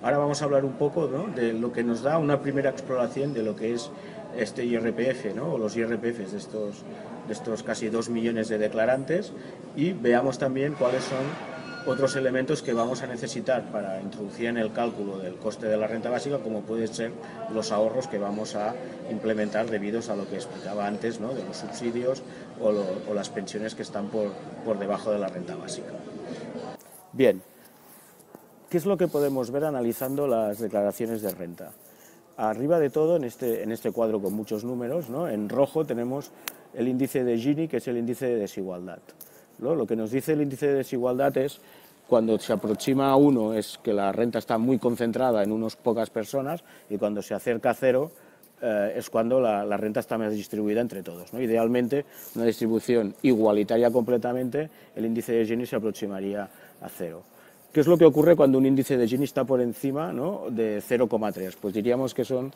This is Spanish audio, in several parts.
Ahora vamos a hablar un poco, ¿no?, de lo que nos da una primera exploración de lo que es este IRPF, ¿no?, o los IRPFs de estos casi 2 millones de declarantes, y veamos también cuáles son otros elementos que vamos a necesitar para introducir en el cálculo del coste de la renta básica, como pueden ser los ahorros que vamos a implementar debido a lo que explicaba antes, ¿no?, de los subsidios o las pensiones que están por debajo de la renta básica. Bien, ¿qué es lo que podemos ver analizando las declaraciones de renta? Arriba de todo, en este cuadro con muchos números, ¿no?, en rojo tenemos el índice de Gini, que es el índice de desigualdad, ¿no? Lo que nos dice el índice de desigualdad es cuando se aproxima a 1 es que la renta está muy concentrada en unas pocas personas, y cuando se acerca a 0 es cuando la renta está más distribuida entre todos, ¿no? Idealmente, una distribución igualitaria completamente, el índice de Gini se aproximaría a 0. ¿Qué es lo que ocurre cuando un índice de Gini está por encima, ¿no?, de 0,3? Pues diríamos que son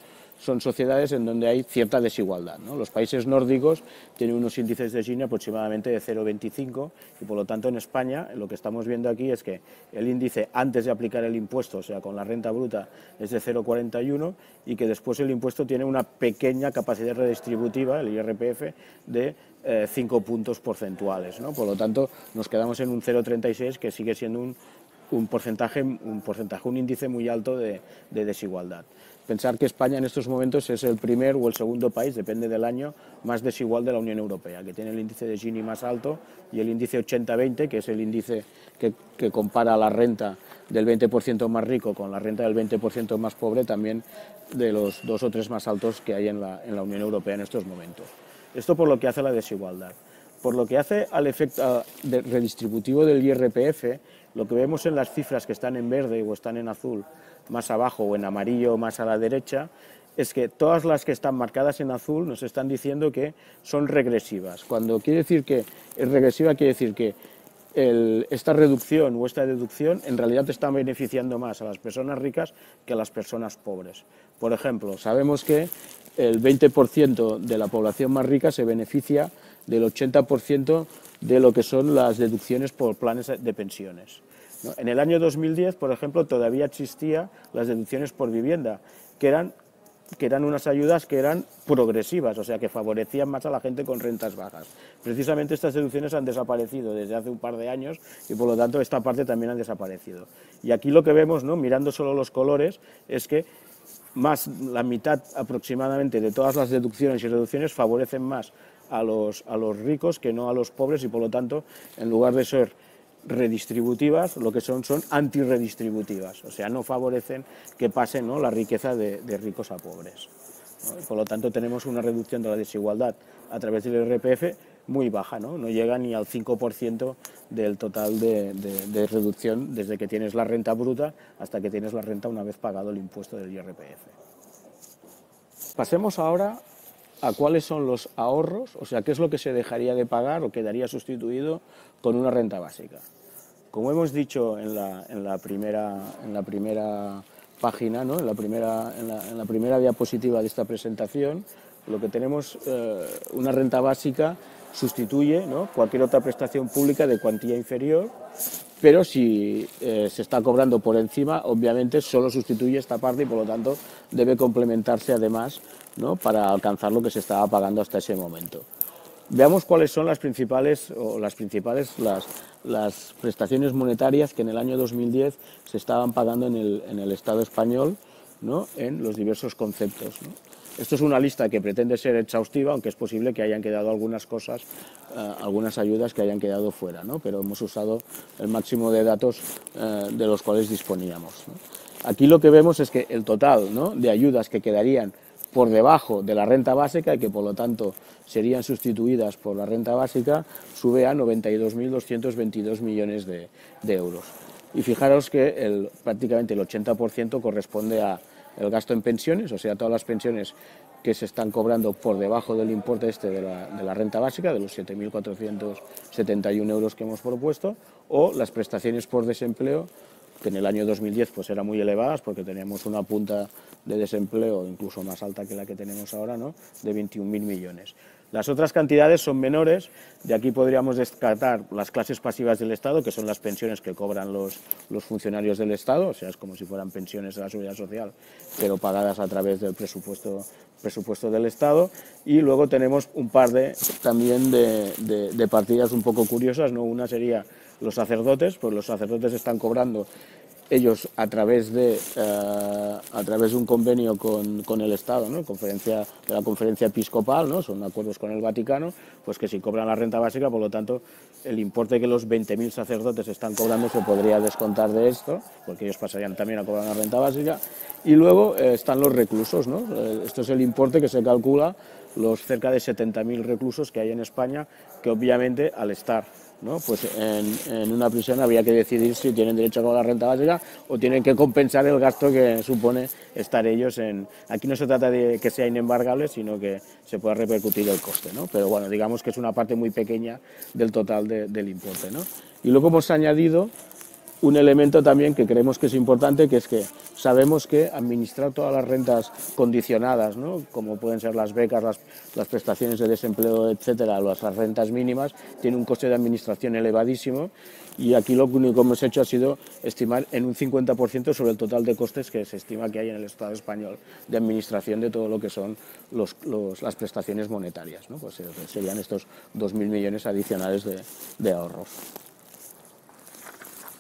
sociedades en donde hay cierta desigualdad, ¿no? Los países nórdicos tienen unos índices de Gini aproximadamente de 0,25, y por lo tanto en España lo que estamos viendo aquí es que el índice antes de aplicar el impuesto, o sea, con la renta bruta, es de 0,41, y que después el impuesto tiene una pequeña capacidad redistributiva, el IRPF, de 5 puntos porcentuales, ¿no? Por lo tanto, nos quedamos en un 0,36, que sigue siendo un índice muy alto de desigualdad. Pensar que España en estos momentos es el primer o el segundo país, depende del año, más desigual de la Unión Europea, que tiene el índice de Gini más alto, y el índice 80-20, que es el índice que compara la renta del 20% más rico con la renta del 20% más pobre, también de los 2 o 3 más altos que hay en la Unión Europea en estos momentos. Esto por lo que hace a la desigualdad. Por lo que hace al efecto redistributivo del IRPF, lo que vemos en las cifras que están en verde o están en azul más abajo, o en amarillo más a la derecha, es que todas las que están marcadas en azul nos están diciendo que son regresivas. Cuando quiere decir que es regresiva, quiere decir que esta reducción o esta deducción en realidad está beneficiando más a las personas ricas que a las personas pobres. Por ejemplo, sabemos que el 20% de la población más rica se beneficia del 80% de lo que son las deducciones por planes de pensiones, ¿no? En el año 2010, por ejemplo, todavía existían las deducciones por vivienda, que eran unas ayudas que eran progresivas, o sea, que favorecían más a la gente con rentas bajas. Precisamente estas deducciones han desaparecido desde hace un par de años, y por lo tanto esta parte también ha desaparecido. Y aquí lo que vemos, ¿no?, mirando solo los colores, es que más la mitad aproximadamente de todas las deducciones y reducciones favorecen más a los ricos que no a los pobres, y por lo tanto, en lugar de ser redistributivas, lo que son antirredistributivas, o sea, no favorecen que pase, ¿no?, la riqueza de ricos a pobres, ¿no? Por lo tanto, tenemos una reducción de la desigualdad a través del IRPF muy baja, ¿no? No llega ni al 5% del total de reducción desde que tienes la renta bruta hasta que tienes la renta una vez pagado el impuesto del IRPF. Pasemos ahora a cuáles son los ahorros, o sea, qué es lo que se dejaría de pagar o quedaría sustituido con una renta básica. Como hemos dicho en la primera página, ¿no?, en la primera diapositiva de esta presentación, lo que tenemos, una renta básica sustituye, ¿no?, cualquier otra prestación pública de cuantía inferior, pero si se está cobrando por encima, obviamente solo sustituye esta parte, y por lo tanto debe complementarse además, ¿no?, para alcanzar lo que se estaba pagando hasta ese momento. Veamos cuáles son las prestaciones monetarias que en el año 2010 se estaban pagando en el Estado español, ¿no?, en los diversos conceptos, ¿no? Esto es una lista que pretende ser exhaustiva, aunque es posible que hayan quedado algunas cosas, algunas ayudas que hayan quedado fuera, ¿no?, pero hemos usado el máximo de datos de los cuales disponíamos, ¿no? Aquí lo que vemos es que el total, ¿no?, de ayudas que quedarían por debajo de la renta básica y que por lo tanto serían sustituidas por la renta básica, sube a 92.222 millones de euros. Y fijaros que prácticamente el 80% corresponde al gasto en pensiones, o sea, todas las pensiones que se están cobrando por debajo del importe de la renta básica, de los 7.471 euros que hemos propuesto, o las prestaciones por desempleo, que en el año 2010 pues eran muy elevadas porque teníamos una punta de desempleo incluso más alta que la que tenemos ahora, ¿no?, de 21.000 millones. Las otras cantidades son menores, de aquí podríamos descartar las clases pasivas del Estado, que son las pensiones que cobran los funcionarios del Estado, o sea, es como si fueran pensiones de la Seguridad Social, pero pagadas a través del presupuesto del Estado, y luego tenemos un par también de partidas un poco curiosas, ¿no? Una sería los sacerdotes, pues los sacerdotes están cobrando ellos a través de un convenio con el Estado, ¿no? De la conferencia episcopal, ¿no? Son acuerdos con el Vaticano, pues que si cobran la renta básica, por lo tanto, el importe que los 20.000 sacerdotes están cobrando se podría descontar de esto, porque ellos pasarían también a cobrar la renta básica. Y luego están los reclusos, ¿no? Esto es el importe que se calcula los cerca de 70.000 reclusos que hay en España, que obviamente al estar, ¿no? Pues en una prisión había que decidir si tienen derecho a cobrar la renta básica o tienen que compensar el gasto que supone estar ellos en... Aquí no se trata de que sea inembargable, sino que se pueda repercutir el coste, ¿no? Pero bueno, digamos que es una parte muy pequeña del total del importe, ¿no? Y luego hemos añadido un elemento también que creemos que es importante, que es que sabemos que administrar todas las rentas condicionadas, ¿no? Como pueden ser las becas, las prestaciones de desempleo, etcétera, las rentas mínimas, tiene un coste de administración elevadísimo, y aquí lo único que hemos hecho ha sido estimar en un 50% sobre el total de costes que se estima que hay en el Estado español de administración de todo lo que son las prestaciones monetarias, ¿no? Pues serían estos 2.000 millones adicionales de ahorros.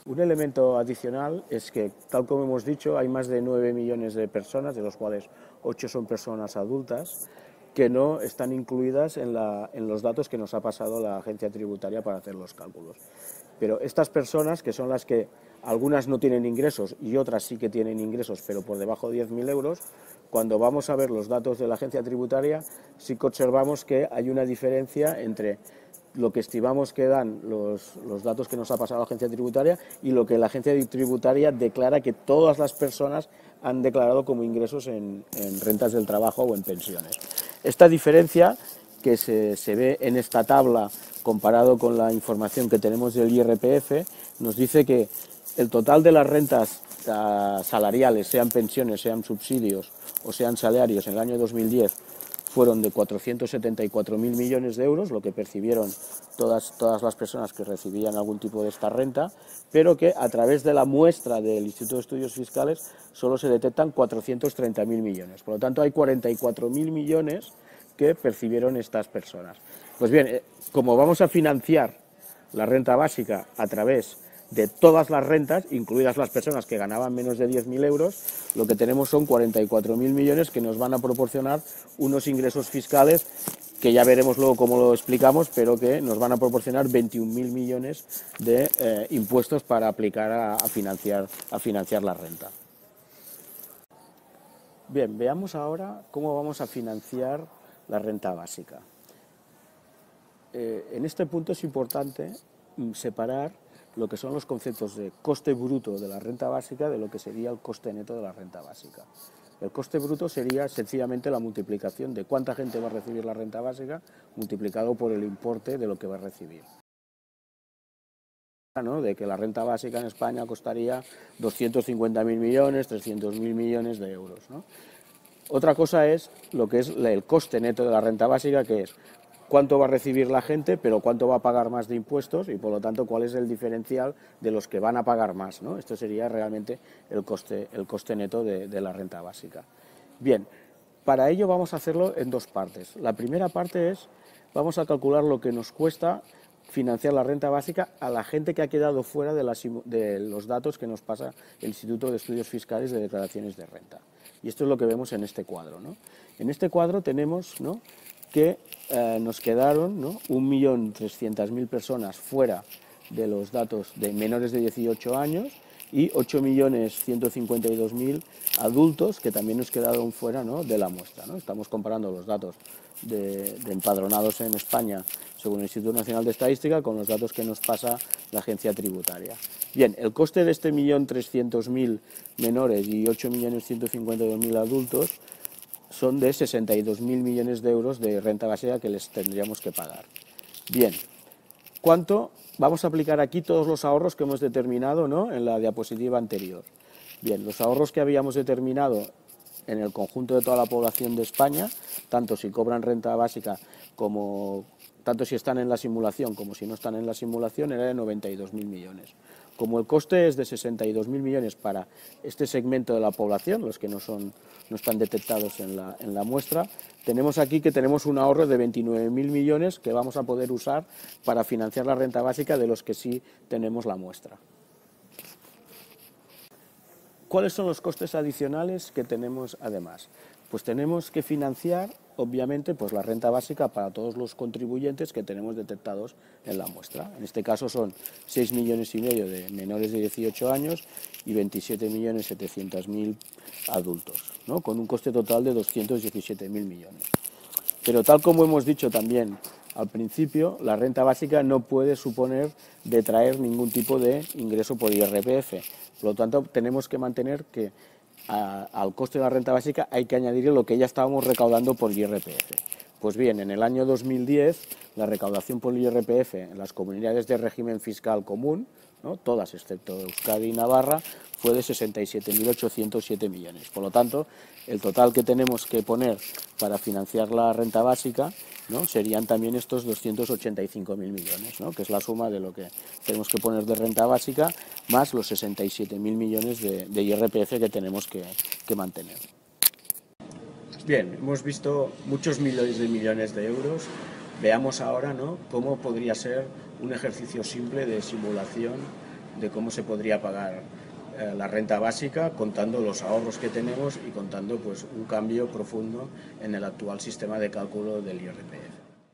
Un elemento adicional es que, tal como hemos dicho, hay más de 9 millones de personas, de los cuales 8 son personas adultas, que no están incluidas en los datos que nos ha pasado la agencia tributaria para hacer los cálculos. Pero estas personas, que son las que algunas no tienen ingresos y otras sí que tienen ingresos, pero por debajo de 10.000 euros, cuando vamos a ver los datos de la agencia tributaria, sí que observamos que hay una diferencia entre lo que estimamos que dan los datos que nos ha pasado la agencia tributaria y lo que la agencia tributaria declara que todas las personas han declarado como ingresos en rentas del trabajo o en pensiones. Esta diferencia, que se ve en esta tabla comparado con la información que tenemos del IRPF, nos dice que el total de las rentas salariales, sean pensiones, sean subsidios o sean salarios, en el año 2010 fueron de 474.000 millones de euros, lo que percibieron todas las personas que recibían algún tipo de esta renta, pero que a través de la muestra del Instituto de Estudios Fiscales solo se detectan 430.000 millones. Por lo tanto, hay 44.000 millones que percibieron estas personas. Pues bien, como vamos a financiar la renta básica a través de todas las rentas, incluidas las personas que ganaban menos de 10.000 euros, lo que tenemos son 44.000 millones que nos van a proporcionar unos ingresos fiscales que ya veremos luego cómo lo explicamos, pero que nos van a proporcionar 21.000 millones de impuestos para aplicar a financiar la renta. Bien, veamos ahora cómo vamos a financiar la renta básica. En este punto es importante separar lo que son los conceptos de coste bruto de la renta básica de lo que sería el coste neto de la renta básica. El coste bruto sería sencillamente la multiplicación de cuánta gente va a recibir la renta básica multiplicado por el importe de lo que va a recibir, ¿no? De que la renta básica en España costaría 250.000 millones, 300.000 millones de euros, ¿no? Otra cosa es lo que es el coste neto de la renta básica, que es cuánto va a recibir la gente, pero cuánto va a pagar más de impuestos y, por lo tanto, cuál es el diferencial de los que van a pagar más, ¿no? Esto sería realmente el coste neto de la renta básica. Bien, para ello vamos a hacerlo en dos partes. La primera parte es, vamos a calcular lo que nos cuesta financiar la renta básica a la gente que ha quedado fuera de los datos que nos pasa el Instituto de Estudios Fiscales de Declaraciones de Renta. Y esto es lo que vemos en este cuadro, ¿no? En este cuadro tenemos, ¿no?, que nos quedaron, ¿no?, 1.300.000 personas fuera de los datos de menores de 18 años y 8.152.000 adultos que también nos quedaron fuera, ¿no?, de la muestra, ¿no? Estamos comparando los datos de empadronados en España según el Instituto Nacional de Estadística con los datos que nos pasa la agencia tributaria. Bien, el coste de este 1.300.000 menores y 8.152.000 adultos son de 62.000 millones de euros de renta básica que les tendríamos que pagar. Bien, ¿cuánto? Vamos a aplicar aquí todos los ahorros que hemos determinado, ¿no?, en la diapositiva anterior. Bien, los ahorros que habíamos determinado en el conjunto de toda la población de España, tanto si cobran renta básica como tanto si están en la simulación como si no están en la simulación, era de 92.000 millones. Como el coste es de 62.000 millones para este segmento de la población, los que no están detectados en la muestra, tenemos aquí que tenemos un ahorro de 29.000 millones que vamos a poder usar para financiar la renta básica de los que sí tenemos la muestra. ¿Cuáles son los costes adicionales que tenemos además? Pues tenemos que financiar, obviamente, pues la renta básica para todos los contribuyentes que tenemos detectados en la muestra. En este caso son 6,5 millones de menores de 18 años y 27.700.000 adultos, ¿no? Con un coste total de 217.000 millones. Pero tal como hemos dicho también al principio, la renta básica no puede suponer detraer ningún tipo de ingreso por IRPF. Por lo tanto, tenemos que mantener que al coste de la renta básica hay que añadir lo que ya estábamos recaudando por IRPF. Pues bien, en el año 2010, la recaudación por IRPF en las comunidades de régimen fiscal común, ¿no?, todas excepto Euskadi y Navarra, fue de 67.807 millones. Por lo tanto, el total que tenemos que poner para financiar la renta básica, ¿no?, serían también estos 285.000 millones, ¿no?, que es la suma de lo que tenemos que poner de renta básica más los 67.000 millones de IRPF que tenemos que mantener. Bien, hemos visto muchos miles de millones de euros. Veamos ahora, ¿no?, cómo podría ser un ejercicio simple de simulación de cómo se podría pagar la renta básica, contando los ahorros que tenemos y contando pues un cambio profundo en el actual sistema de cálculo del IRPF.